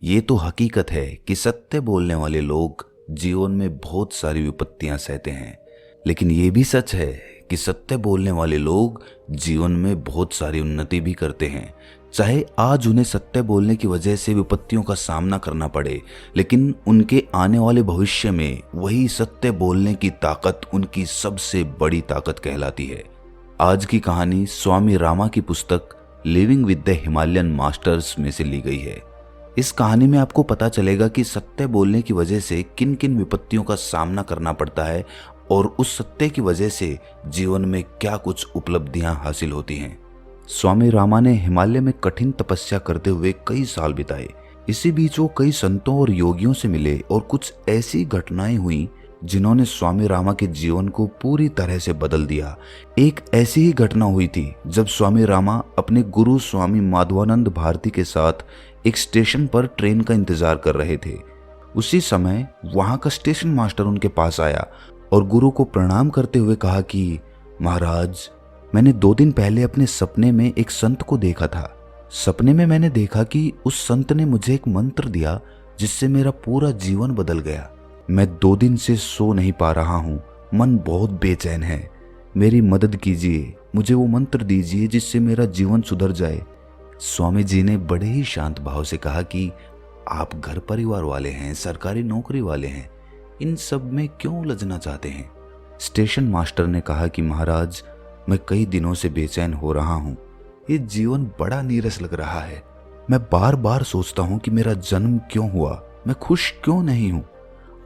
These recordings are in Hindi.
ये तो हकीकत है कि सत्य बोलने वाले लोग जीवन में बहुत सारी विपत्तियां सहते हैं, लेकिन ये भी सच है कि सत्य बोलने वाले लोग जीवन में बहुत सारी उन्नति भी करते हैं। चाहे आज उन्हें सत्य बोलने की वजह से विपत्तियों का सामना करना पड़े, लेकिन उनके आने वाले भविष्य में वही सत्य बोलने की ताकत उनकी सबसे बड़ी ताकत कहलाती है। आज की कहानी स्वामी रामा की पुस्तक living with the Himalayan masters में से ली गई है। इस कहानी में आपको पता चलेगा कि सत्य बोलने की वजह से किन किन विपत्तियों का सामना करना पड़ता है और उस सत्य की वजह से जीवन में क्या कुछ उपलब्धियां हासिल होती हैं। स्वामी रामा ने हिमालय में कठिन तपस्या करते हुए कई साल बिताए। इसी बीच वो कई संतों और योगियों से मिले और कुछ ऐसी घटनाएं हुई जिन्होंने स्वामी रामा के जीवन को पूरी तरह से बदल दिया। एक ऐसी ही घटना हुई थी जब स्वामी रामा अपने गुरु स्वामी माधवानंद भारती के साथ एक स्टेशन पर ट्रेन का इंतजार कर रहे थे। उसी समय वहां का स्टेशन मास्टर उनके पास आया और गुरु को प्रणाम करते हुए कहा कि महाराज, मैंने 2 दिन पहले अपने सपने में एक संत को देखा था। सपने में मैंने देखा कि उस संत ने मुझे एक मंत्र दिया जिससे मेरा पूरा जीवन बदल गया। मैं 2 दिन से सो नहीं पा रहा हूँ, मन बहुत बेचैन है। मेरी मदद कीजिए, मुझे वो मंत्र दीजिए जिससे मेरा जीवन सुधर जाए। स्वामी जी ने बड़े ही शांत भाव से कहा कि आप घर परिवार वाले हैं, सरकारी नौकरी वाले हैं, इन सब में क्यों उलझना चाहते हैं। स्टेशन मास्टर ने कहा कि महाराज, मैं कई दिनों से बेचैन हो रहा हूँ। ये जीवन बड़ा नीरस लग रहा है। मैं बार बार सोचता हूँ कि मेरा जन्म क्यों हुआ, मैं खुश क्यों नहीं हूँ।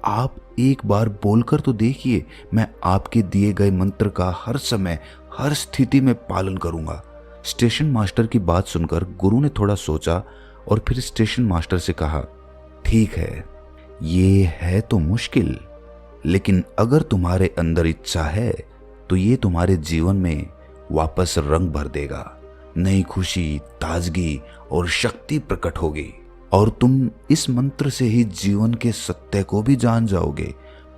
आप एक बार बोलकर तो देखिए, मैं आपके दिए गए मंत्र का हर समय हर स्थिति में पालन करूंगा। स्टेशन मास्टर की बात सुनकर गुरु ने थोड़ा सोचा और फिर स्टेशन मास्टर से कहा, ठीक है, ये है तो मुश्किल, लेकिन अगर तुम्हारे अंदर इच्छा है तो ये तुम्हारे जीवन में वापस रंग भर देगा। नई खुशी, ताजगी और शक्ति प्रकट होगी और तुम इस मंत्र से ही जीवन के सत्य को भी जान जाओगे।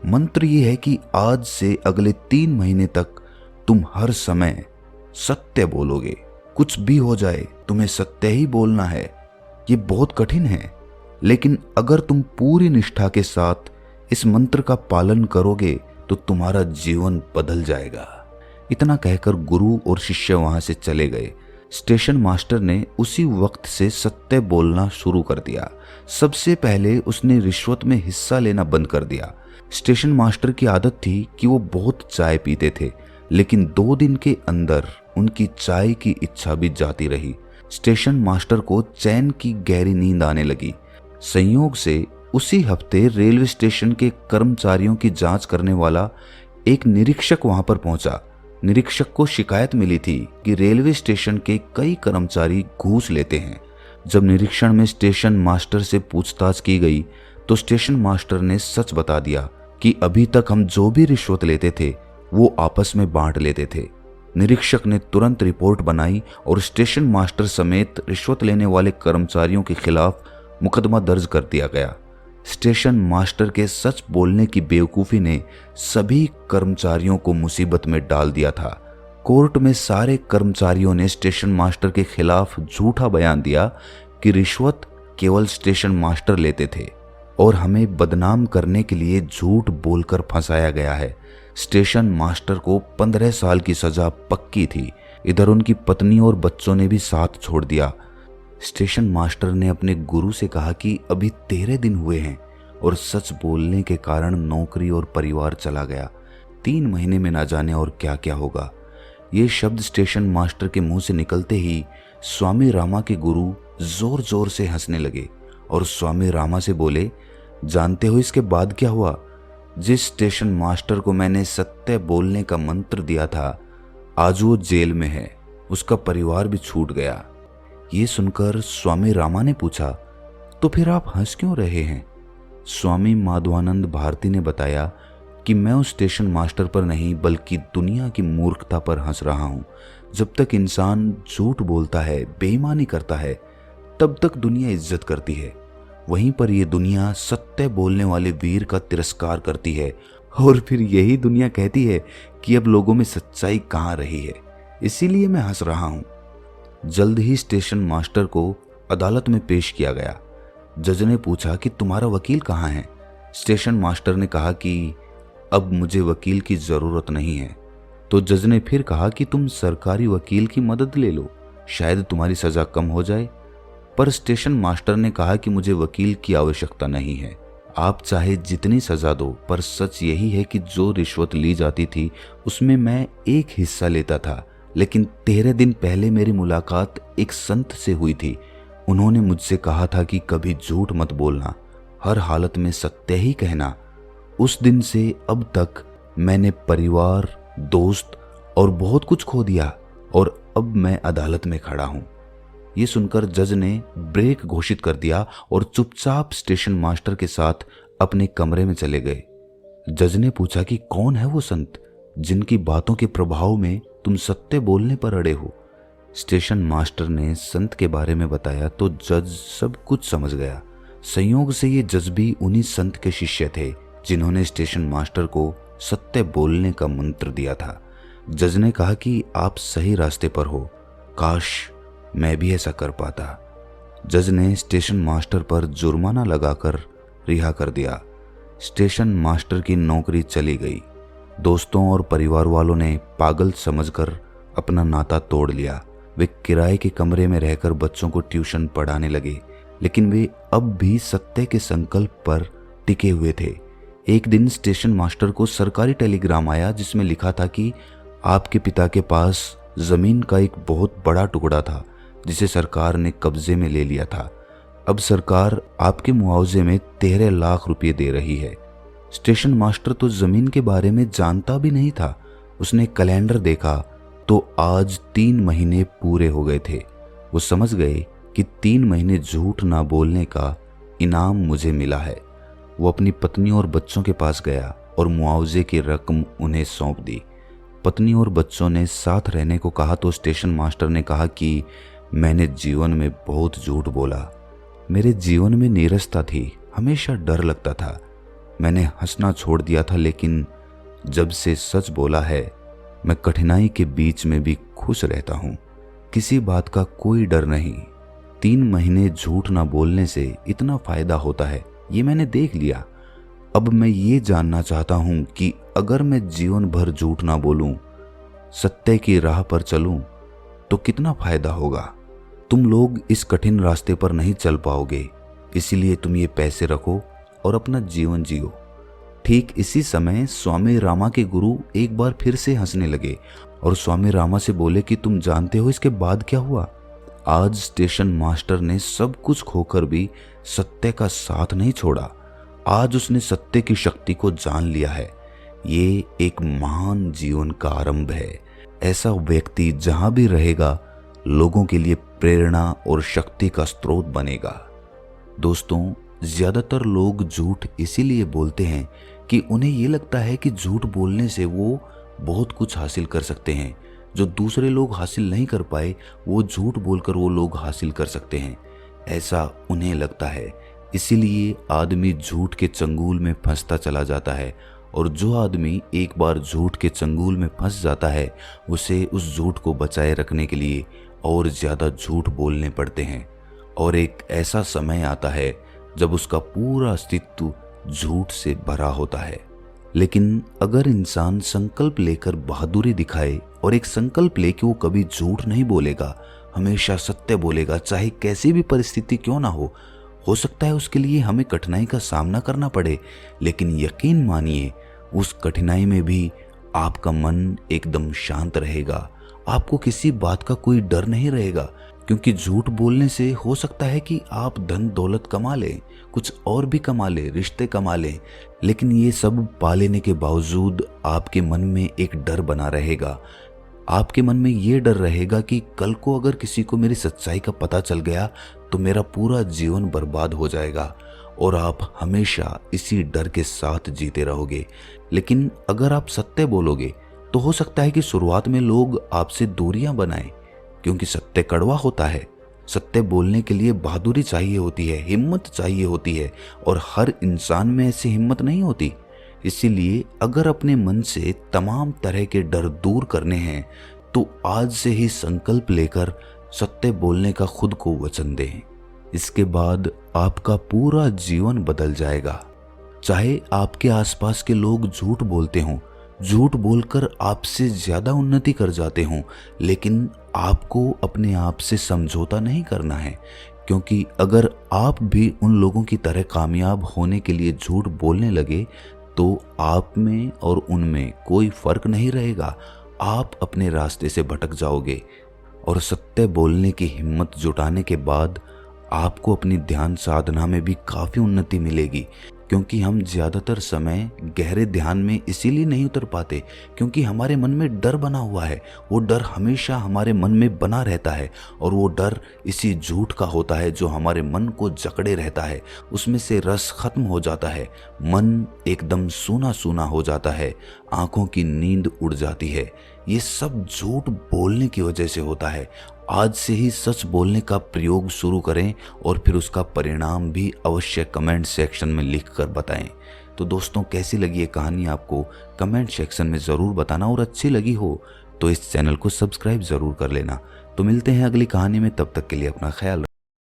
मंत्र ये है कि आज से अगले 3 महीने तक तुम हर समय सत्य बोलोगे। कुछ भी हो जाए, तुम्हें सत्य ही बोलना है। ये बहुत कठिन है, लेकिन अगर तुम पूरी निष्ठा के साथ इस मंत्र का पालन करोगे तो तुम्हारा जीवन बदल जाएगा। इतना कहकर गुरु और शिष्य वहां से चले गए। स्टेशन मास्टर ने उसी वक्त से सत्य बोलना शुरू कर दिया। सबसे पहले उसने रिश्वत में हिस्सा लेना बंद कर दिया। स्टेशन मास्टर की आदत थी कि वो बहुत चाय पीते थे, लेकिन 2 दिन के अंदर उनकी चाय की इच्छा भी जाती रही। स्टेशन मास्टर को चैन की गहरी नींद आने लगी। संयोग से उसी हफ्ते रेलवे स्टेशन के कर्मचारियों की जांच करने वाला एक निरीक्षक वहां पर पहुंचा। निरीक्षक को शिकायत मिली थी कि रेलवे स्टेशन के कई कर्मचारी घूस लेते हैं। जब निरीक्षण में स्टेशन मास्टर से पूछताछ की गई तो स्टेशन मास्टर ने सच बता दिया कि अभी तक हम जो भी रिश्वत लेते थे वो आपस में बांट लेते थे। निरीक्षक ने तुरंत रिपोर्ट बनाई और स्टेशन मास्टर समेत रिश्वत लेने वाले कर्मचारियों के खिलाफ मुकदमा दर्ज कर दिया गया। स्टेशन मास्टर के सच बोलने की बेवकूफ़ी ने सभी कर्मचारियों को मुसीबत में डाल दिया था। कोर्ट में सारे कर्मचारियों ने स्टेशन मास्टर के खिलाफ झूठा बयान दिया कि रिश्वत केवल स्टेशन मास्टर लेते थे और हमें बदनाम करने के लिए झूठ बोलकर फंसाया गया है। स्टेशन मास्टर को 15 साल की सजा पक्की थी। इधर उनकी पत्नी और बच्चों ने भी साथ छोड़ दिया। स्टेशन मास्टर ने अपने गुरु से कहा कि अभी 13 दिन हुए हैं और सच बोलने के कारण नौकरी और परिवार चला गया। 3 महीने में ना जाने और क्या क्या होगा। ये शब्द स्टेशन मास्टर के मुंह से निकलते ही स्वामी रामा के गुरु जोर जोर से हंसने लगे और स्वामी रामा से बोले, जानते हो इसके बाद क्या हुआ? जिस स्टेशन मास्टर को मैंने सत्य बोलने का मंत्र दिया था, आज वो जेल में है। उसका परिवार भी छूट गया। ये सुनकर स्वामी रामा ने पूछा, तो फिर आप हंस क्यों रहे हैं? स्वामी माधवानंद भारती ने बताया कि मैं उस स्टेशन मास्टर पर नहीं बल्कि दुनिया की मूर्खता पर हंस रहा हूँ। जब तक इंसान झूठ बोलता है, बेईमानी करता है, तब तक दुनिया इज्जत करती है। वहीं पर यह दुनिया सत्य बोलने वाले वीर का तिरस्कार करती है और फिर यही दुनिया कहती है कि अब लोगों में सच्चाई कहाँ रही है। इसीलिए मैं हंस रहा हूँ। जल्द ही स्टेशन मास्टर को अदालत में पेश किया गया। जज ने पूछा कि तुम्हारा वकील कहाँ है। स्टेशन मास्टर ने कहा कि अब मुझे वकील की जरूरत नहीं है। तो जज ने फिर कहा कि तुम सरकारी वकील की मदद ले लो, शायद तुम्हारी सजा कम हो जाए। पर स्टेशन मास्टर ने कहा कि मुझे वकील की आवश्यकता नहीं है, आप चाहे जितनी सजा दो, पर सच यही है कि जो रिश्वत ली जाती थी उसमें मैं एक हिस्सा लेता था। लेकिन 13 दिन पहले मेरी मुलाकात एक संत से हुई थी। उन्होंने मुझसे कहा था कि कभी झूठ मत बोलना, हर हालत में सत्य ही कहना। उस दिन से अब तक मैंने परिवार, दोस्त और बहुत कुछ खो दिया और अब मैं अदालत में खड़ा हूं। ये सुनकर जज ने ब्रेक घोषित कर दिया और चुपचाप स्टेशन मास्टर के साथ अपने कमरे में चले गए। जज ने पूछा कि कौन है वो संत जिनकी बातों के प्रभाव में तुम सत्य बोलने पर अड़े हो। स्टेशन मास्टर ने संत के बारे में बताया तो जज सब कुछ समझ गया। संयोग से ये जज भी उन्हीं संत के शिष्य थे जिन्होंने स्टेशन मास्टर को सत्य बोलने का मंत्र दिया था। जज ने कहा कि आप सही रास्ते पर हो, काश मैं भी ऐसा कर पाता। जज ने स्टेशन मास्टर पर जुर्माना लगाकर रिहा कर दिया। स्टेशन मास्टर की नौकरी चली गई। दोस्तों और परिवार वालों ने पागल समझकर अपना नाता तोड़ लिया। वे किराए के कमरे में रहकर बच्चों को ट्यूशन पढ़ाने लगे, लेकिन वे अब भी सत्य के संकल्प पर टिके हुए थे। एक दिन स्टेशन मास्टर को सरकारी टेलीग्राम आया जिसमें लिखा था कि आपके पिता के पास जमीन का एक बहुत बड़ा टुकड़ा था जिसे सरकार ने कब्जे में ले लिया था। अब सरकार आपके मुआवजे में 13 लाख रुपए दे रही है। स्टेशन मास्टर तो जमीन के बारे में जानता भी नहीं था। उसने कैलेंडर देखा तो आज 3 महीने पूरे हो गए थे। वो समझ गए कि 3 महीने झूठ ना बोलने का इनाम मुझे मिला है। वो अपनी पत्नी और बच्चों के पास गया और मुआवजे की रकम उन्हें सौंप दी। पत्नी और बच्चों ने साथ रहने को कहा तो स्टेशन मास्टर ने कहा कि मैंने जीवन में बहुत झूठ बोला। मेरे जीवन में नीरसता थी, हमेशा डर लगता था। मैंने हंसना छोड़ दिया था, लेकिन जब से सच बोला है मैं कठिनाई के बीच में भी खुश रहता हूँ। किसी बात का कोई डर नहीं। 3 महीने झूठ ना बोलने से इतना फायदा होता है, ये मैंने देख लिया। अब मैं ये जानना चाहता हूँ कि अगर मैं जीवन भर झूठ ना बोलूं, सत्य की राह पर चलूं, तो कितना फायदा होगा। तुम लोग इस कठिन रास्ते पर नहीं चल पाओगे, इसीलिए तुम ये पैसे रखो और अपना जीवन जियो। ठीक इसी समय स्वामी रामा के गुरु एक बार फिर से हंसने लगे और स्वामी रामा से बोले कि तुम जानते हो इसके बाद क्या हुआ। आज स्टेशन मास्टर ने सब कुछ खोकर भी सत्य का साथ नहीं छोड़ा। आज उसने सत्य की शक्ति को जान लिया है। ये एक महान जीवन का आरंभ है। ऐसा व्यक्ति जहां भी रहेगा लोगों के लिए प्रेरणा और शक्ति का स्रोत बनेगा। दोस्तों, ज्यादातर लोग झूठ इसीलिए बोलते हैं कि उन्हें ये लगता है कि झूठ बोलने से वो बहुत कुछ हासिल कर सकते हैं। जो दूसरे लोग हासिल नहीं कर पाए वो झूठ बोलकर वो लोग हासिल कर सकते हैं, ऐसा उन्हें लगता है। इसीलिए आदमी झूठ के चंगुल में फंसता चला जाता है और जो आदमी एक बार झूठ के चंगुल में फंस जाता है उसे उस झूठ को बचाए रखने के लिए और ज्यादा झूठ बोलने पड़ते हैं। और एक ऐसा समय आता है जब उसका पूरा अस्तित्व झूठ से भरा होता है। लेकिन अगर इंसान संकल्प लेकर बहादुरी दिखाए और एक संकल्प ले कि वो कभी झूठ नहीं बोलेगा, हमेशा सत्य बोलेगा, चाहे कैसी भी परिस्थिति क्यों ना हो सकता है उसके लिए हमें कठिनाई का सामना करना पड़े, लेकिन यकीन मानिए उस कठिनाई में भी आपका मन एकदम शांत रहेगा। आपको किसी बात का कोई डर नहीं रहेगा, क्योंकि झूठ बोलने से हो सकता है कि आप धन दौलत कमा लें, कुछ और भी कमा लें, रिश्ते कमा लें, लेकिन ये सब पा लेने के बावजूद आपके मन में एक डर बना रहेगा। आपके मन में ये डर रहेगा कि कल को अगर किसी को मेरी सच्चाई का पता चल गया तो मेरा पूरा जीवन बर्बाद हो जाएगा और आप हमेशा इसी डर के साथ जीते रहोगे। लेकिन अगर आप सत्य बोलोगे तो हो सकता है कि शुरुआत में लोग आपसे दूरियां बनाएं, क्योंकि सत्य कड़वा होता है। सत्य बोलने के लिए बहादुरी चाहिए होती है, हिम्मत चाहिए होती है, और हर इंसान में ऐसी हिम्मत नहीं होती। इसीलिए अगर अपने मन से तमाम तरह के डर दूर करने हैं तो आज से ही संकल्प लेकर सत्य बोलने का खुद को वचन दें। इसके बाद आपका पूरा जीवन बदल जाएगा। चाहे आपके आसपास के लोग झूठ बोलते हों, झूठ बोलकर आपसे ज्यादा उन्नति कर जाते हों, लेकिन आपको अपने आप से समझौता नहीं करना है, क्योंकि अगर आप भी उन लोगों की तरह कामयाब होने के लिए झूठ बोलने लगे तो आप में और उनमें कोई फर्क नहीं रहेगा। आप अपने रास्ते से भटक जाओगे और सत्य बोलने की हिम्मत जुटाने के बाद आपको अपनी ध्यान साधना में भी काफ़ी उन्नति मिलेगी, क्योंकि हम ज़्यादातर समय गहरे ध्यान में इसीलिए नहीं उतर पाते क्योंकि हमारे मन में डर बना हुआ है। वो डर हमेशा हमारे मन में बना रहता है और वो डर इसी झूठ का होता है जो हमारे मन को जकड़े रहता है। उसमें से रस खत्म हो जाता है, मन एकदम सूना सूना हो जाता है, आंखों की नींद उड़ जाती है। ये सब झूठ बोलने की वजह से होता है। आज से ही सच बोलने का प्रयोग शुरू करें और फिर उसका परिणाम भी अवश्य कमेंट सेक्शन में लिख कर बताएं। तो दोस्तों, कैसी लगी ये कहानी आपको कमेंट सेक्शन में ज़रूर बताना, और अच्छी लगी हो तो इस चैनल को सब्सक्राइब ज़रूर कर लेना। तो मिलते हैं अगली कहानी में, तब तक के लिए अपना ख्याल